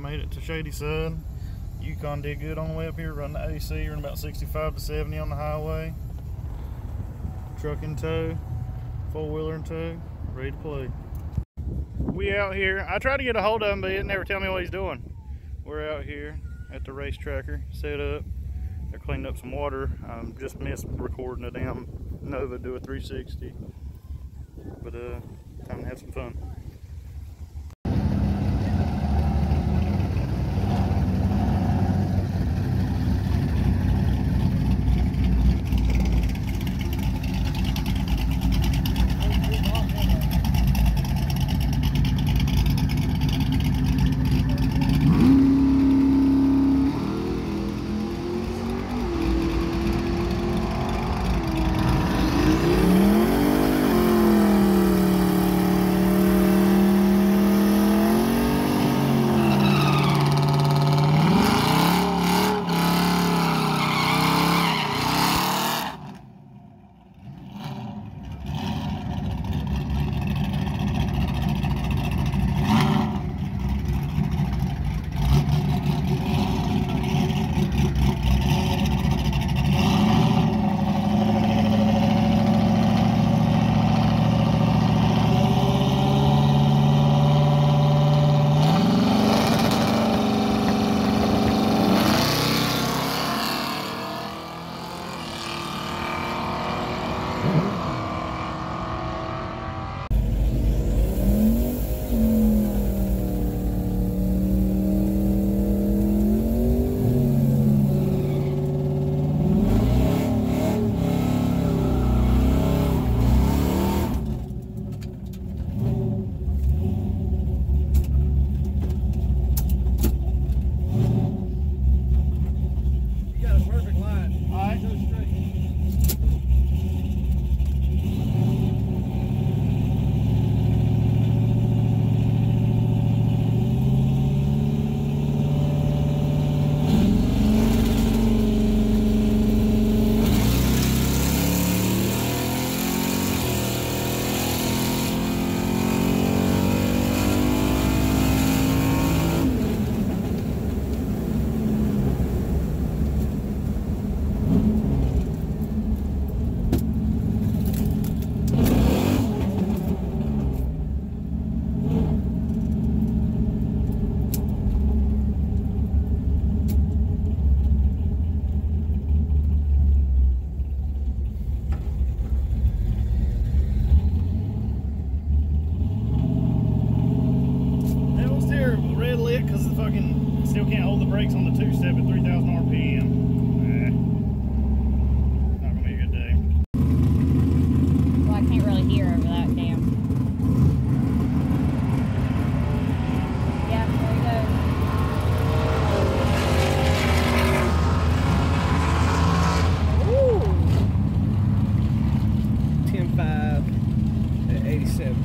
made it to Shady Side. Yukon did good on the way up here, run the AC, run about 65 to 70 on the highway. Truck in tow, four-wheeler in tow, ready to play. We out here. I tried to get a hold of him, but he didn't ever tell me what he's doing. We're out here at the race tracker, set up. They're cleaning up some water. I just missed recording a damn Nova do a 360. But time to have some fun. Still can't hold the brakes on the two-step at 3,000 RPM. Not gonna be a good day. Well, I can't really hear over that cam. Yeah, there we go. Ooh! 10.5 at 87.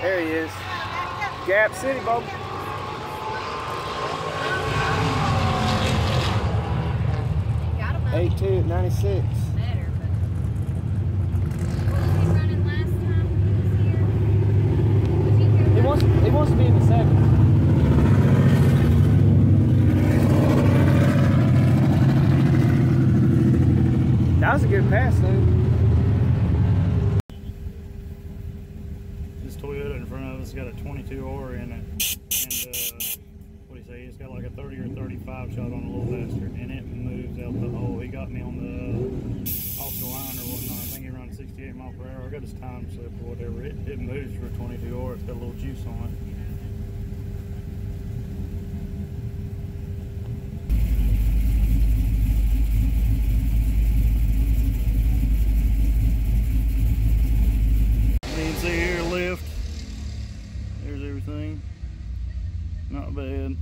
There he is. Gap City, Bob. Got him up. 8.2 at 96. Better, but what was he running last time he was here? Was he here? He wants to be in the 7. That was a good pass, though. This Toyota in front of us got a 22R in it, and what do you say? It's got like a 30 or 35 shot on a little faster, and it moves out the hole. He got me on the off the line or whatnot. I think he ran 68 miles per hour. I got his time slip or whatever. It moves for a 22R. It's got a little juice on it. You can see here lift. There's everything. Not bad.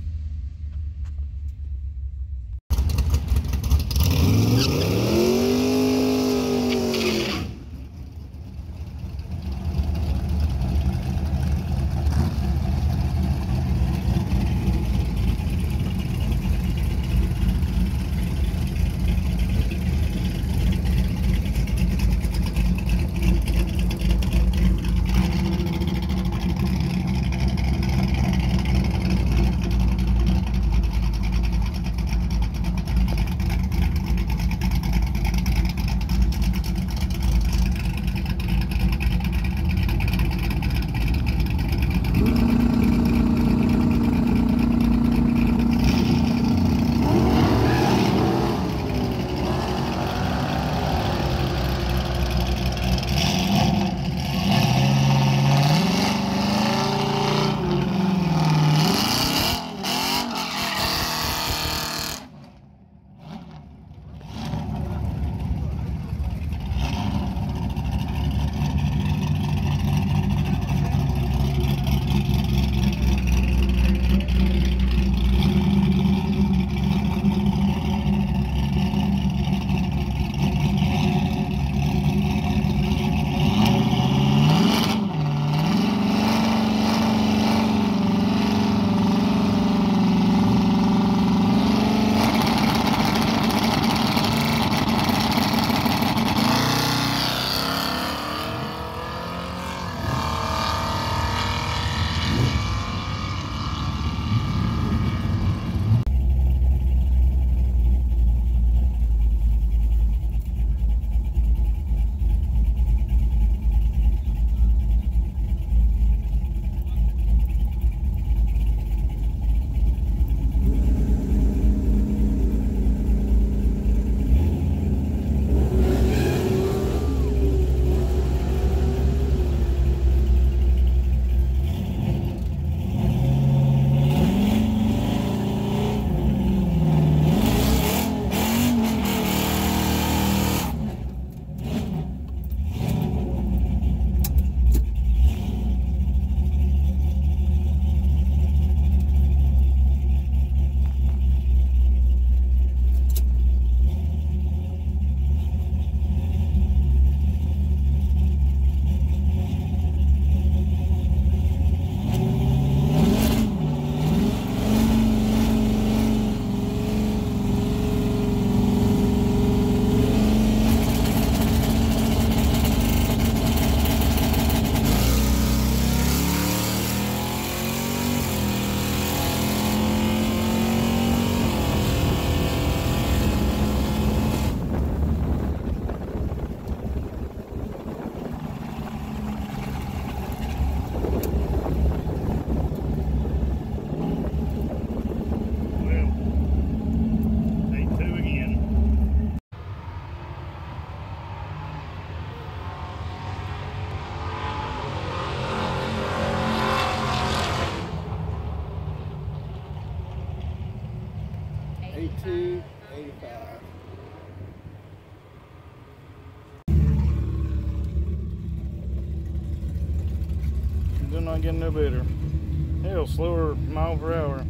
Not getting no better. Hell, slower mile per hour.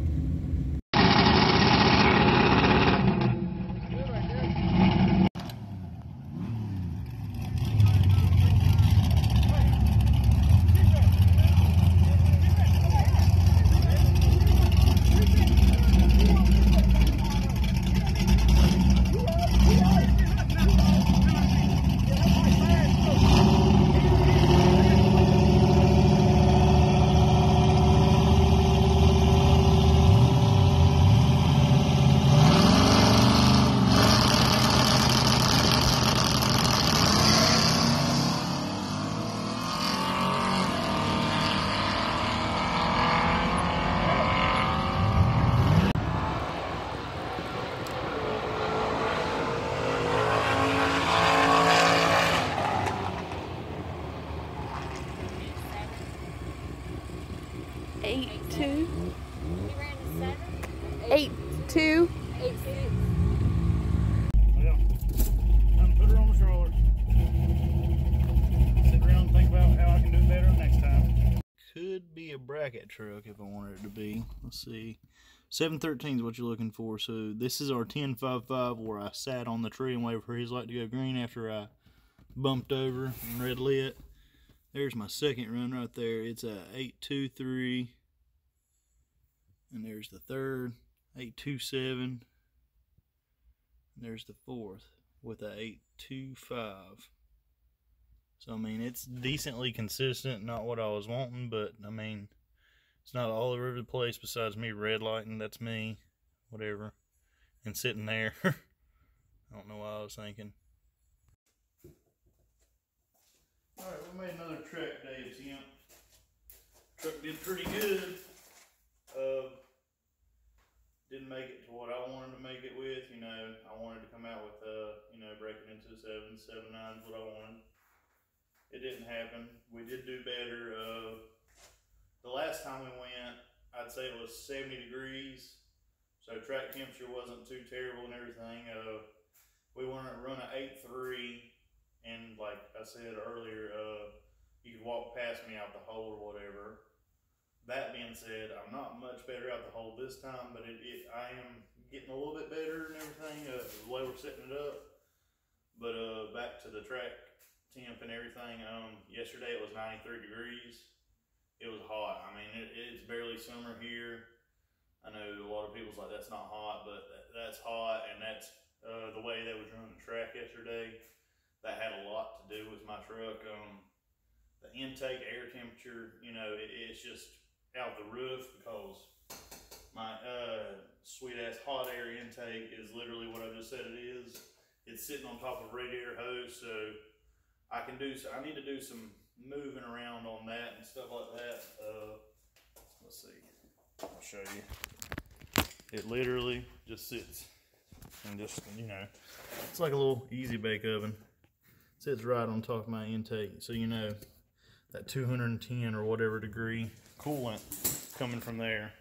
8.2. He ran a 7? 8.2. 8.6. Well, time to put her on the stroller. Sit around and think about how I can do better next time. Could be a bracket truck if I wanted it to be. Let's see. 713 is what you're looking for. So this is our 10.55 where I sat on the tree and waited for his light to go green after I bumped over and red lit. There's my second run right there. It's a 8.23. And there's the third, 8.27. And there's the fourth with a 8.25. So, I mean, it's decently consistent. Not what I was wanting, but, I mean, it's not all over the place besides me red lighting. That's me, whatever. And sitting there. I don't know what I was thinking. Alright, we made another track day attempt. Truck did pretty good. Didn't make it to what I wanted to make it with. You know, I wanted to come out with, you know, breaking into the 7s, 7.9s, what I wanted. It didn't happen. We did do better. The last time we went, I'd say it was 70 degrees. So track temperature wasn't too terrible and everything. We wanted to run an 8.3, and like I said earlier, you could walk past me out the hole or whatever. That being said, I'm not much better out the hole this time, but I am getting a little bit better and everything, the way we're setting it up. But back to the track temp and everything, yesterday it was 93 degrees. It was hot. I mean, it's barely summer here. I know a lot of people's like, that's not hot, but that's hot, and that's the way they was running the track yesterday. That had a lot to do with my truck. The intake air temperature, you know, it's just out the roof because my sweet ass hot air intake is literally what I just said it is. It's sitting on top of a radiator hose, so I need to do some moving around on that and stuff like that. Let's see, I'll show you. It literally just sits and just, you know, it's like a little easy bake oven. It sits right on top of my intake, so you know that 210 or whatever degree coolant coming from there,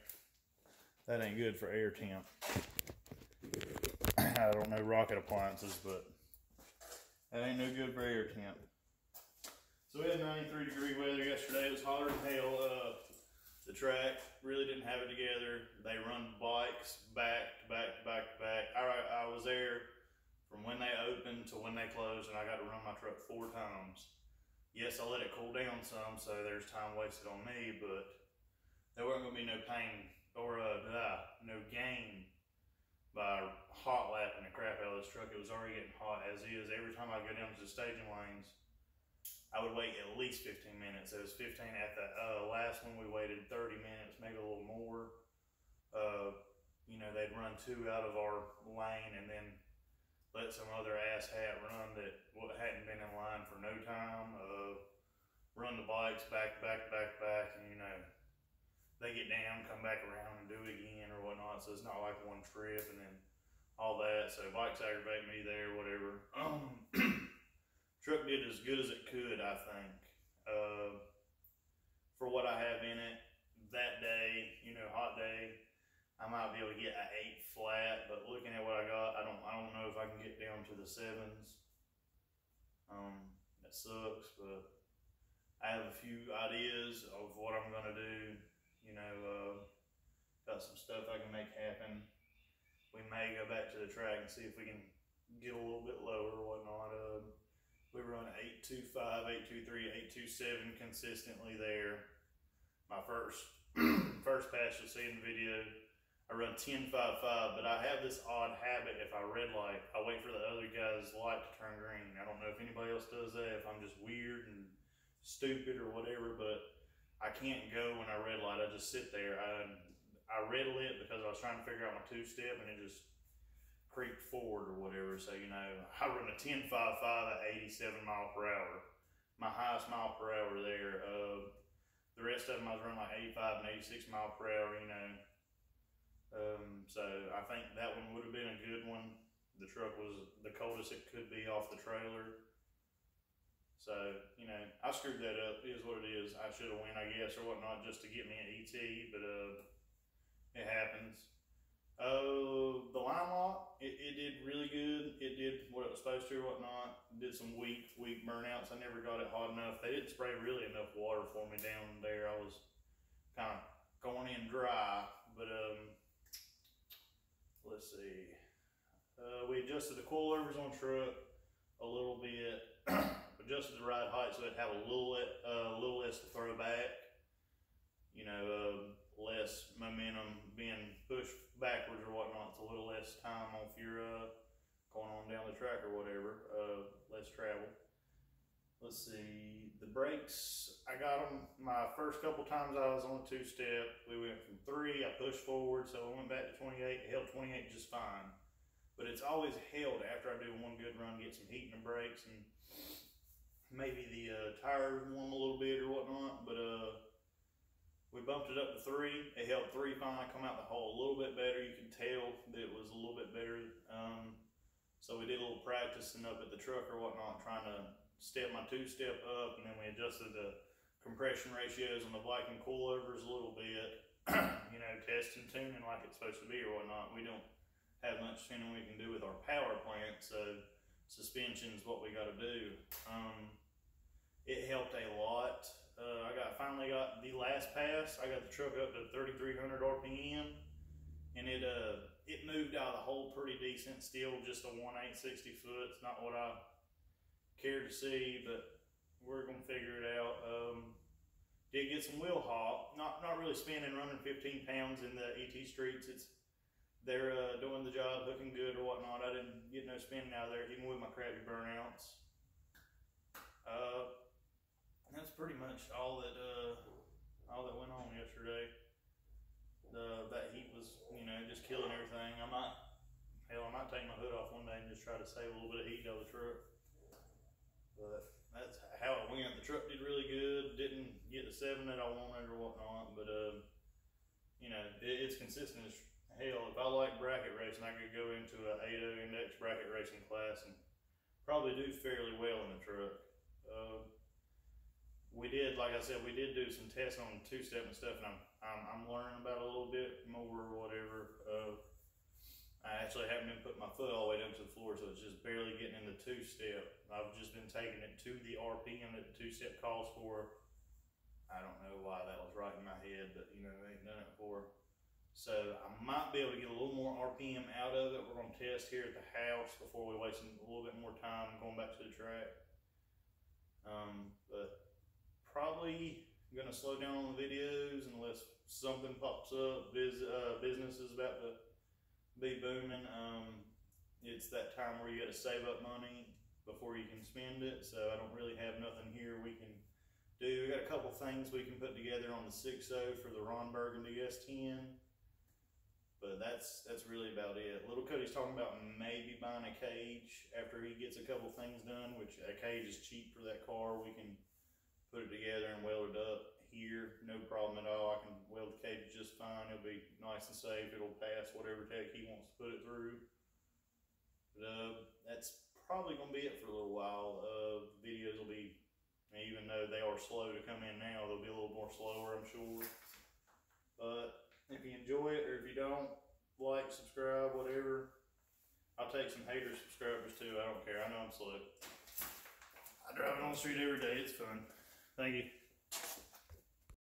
that ain't good for air temp. I don't know rocket appliances, but that ain't no good for air temp. So we had 93 degree weather yesterday. It was hotter than hell. The track really didn't have it together. They run bikes back to back to back to back. I was there from when they opened to when they closed, and I got to run my truck 4 times. Yes, I let it cool down some, so there's time wasted on me, but there wasn't going to be no pain or no gain by hot lapping the crap out of this truck. It was already getting hot as is. Every time I go down to the staging lanes, I would wait at least 15 minutes. It was 15 at the last one. We waited 30 minutes, maybe a little more. You know, they'd run 2 out of our lane and then let some other asshat run that hadn't been in line for no time. Run the bikes back, and you know, they get down, come back around and do it again or whatnot. So it's not like one trip and then all that. So bikes aggravate me there, whatever. Truck did as good as it could, I think. For what I have in it that day, you know, hot day, I might be able to get an 8 flat, but looking at what I got, I don't know if I can get down to the 7s. That sucks, but I have a few ideas of what I'm gonna do. You know, got some stuff I can make happen. We may go back to the track and see if we can get a little bit lower or whatnot. We run 8.25, 8.23, 8.27 consistently there. My first pass you'll see in the video, I run 10.55, but I have this odd habit. If I red light, I wait for the other guy's light to turn green. I don't know if anybody else does that, if I'm just weird and stupid or whatever, but I can't go when I red light. I just sit there. I red lit because I was trying to figure out my 2-step and it just creeped forward or whatever. So, you know, I run a 10.55 at 87 miles per hour. My highest mile per hour there. The rest of them I was running like 85 and 86 miles per hour, you know. So I think that one would have been a good one. The truck was the coldest it could be off the trailer. So, you know, I screwed that up. It is what it is. I should have won, I guess, or whatnot, just to get me an ET, but it happens. The line lock, it did really good. It did what it was supposed to or whatnot. Did some weak burnouts. I never got it hot enough. They didn't spray really enough water for me down there. I was kind of going in dry, but let's see. We adjusted the coilovers on truck a little bit, adjusted the ride height so it'd have a little less to throw back. You know, less momentum being pushed backwards or whatnot. It's a little less time off your going on down the track or whatever, less travel. Let's see, the brakes, I got them my first couple times I was on a two-step. We went from 3, I pushed forward, so I went back to 28. It held 28 just fine. But it's always held after I do one good run, get some heat in the brakes, and maybe the tires warm a little bit or whatnot. But we bumped it up to 3. It held 3 fine, come out the hole a little bit better. You can tell that it was a little bit better. So we did a little practicing up at the truck or whatnot, trying to step my two-step up, and then we adjusted the compression ratios on the Viking coilovers a little bit. You know, testing, tuning like it's supposed to be or whatnot. We don't have much tuning we can do with our power plant, so suspension is what we got to do. It helped a lot. I finally got the last pass. I got the truck up to 3,300 RPM, and it moved out of the hole pretty decent. Still just a 1/8 60 foot. It's not what I care to see, but we're gonna figure it out. Did get some wheel hop. Not really spinning, running 15 pounds in the ET streets. They're doing the job, hooking good or whatnot. I didn't get no spinning out of there, even with my crappy burnouts. That's pretty much all that went on yesterday. That heat was, you know, just killing everything. I might take my hood off one day and just try to save a little bit of heat out of the truck. But that's how it went. The truck did really good. Didn't get the 7 that I wanted or whatnot, but you know, it's consistent as hell. If I like bracket racing, I could go into a 8.0 index bracket racing class and probably do fairly well in the truck. We did, like I said, we did do some tests on two-step and stuff, and I'm learning about it a little bit more or whatever. I actually haven't even put my foot all the way down to the floor, so it's just barely getting in the two-step. I've just been taking it to the RPM that the two-step calls for. I don't know why that was right in my head, but you know, I ain't done it before. So I might be able to get a little more RPM out of it. We're going to test here at the house before we waste a little bit more time going back to the track. But probably going to slow down on the videos unless something pops up. Business is about to be booming. It's that time where you got to save up money before you can spend it. So I don't really have nothing here we can do. We got a couple things we can put together on the 6.0 for the Ron Burgundy S10. But that's really about it. Little Cody's talking about maybe buying a cage after he gets a couple things done, which a cage is cheap for that car. We can put it together and weld it up here, no problem at all. I can weld the cage just fine. It'll be nice and safe. It'll pass whatever tech he wants to put it through. But that's probably going to be it for a little while. The videos will be, even though they are slow to come in now, they'll be a little more slower, I'm sure. But if you enjoy it, or if you don't, like, subscribe, whatever. I'll take some hater subscribers too. I don't care. I know I'm slow. I drive it on the street every day. It's fun. Thank you.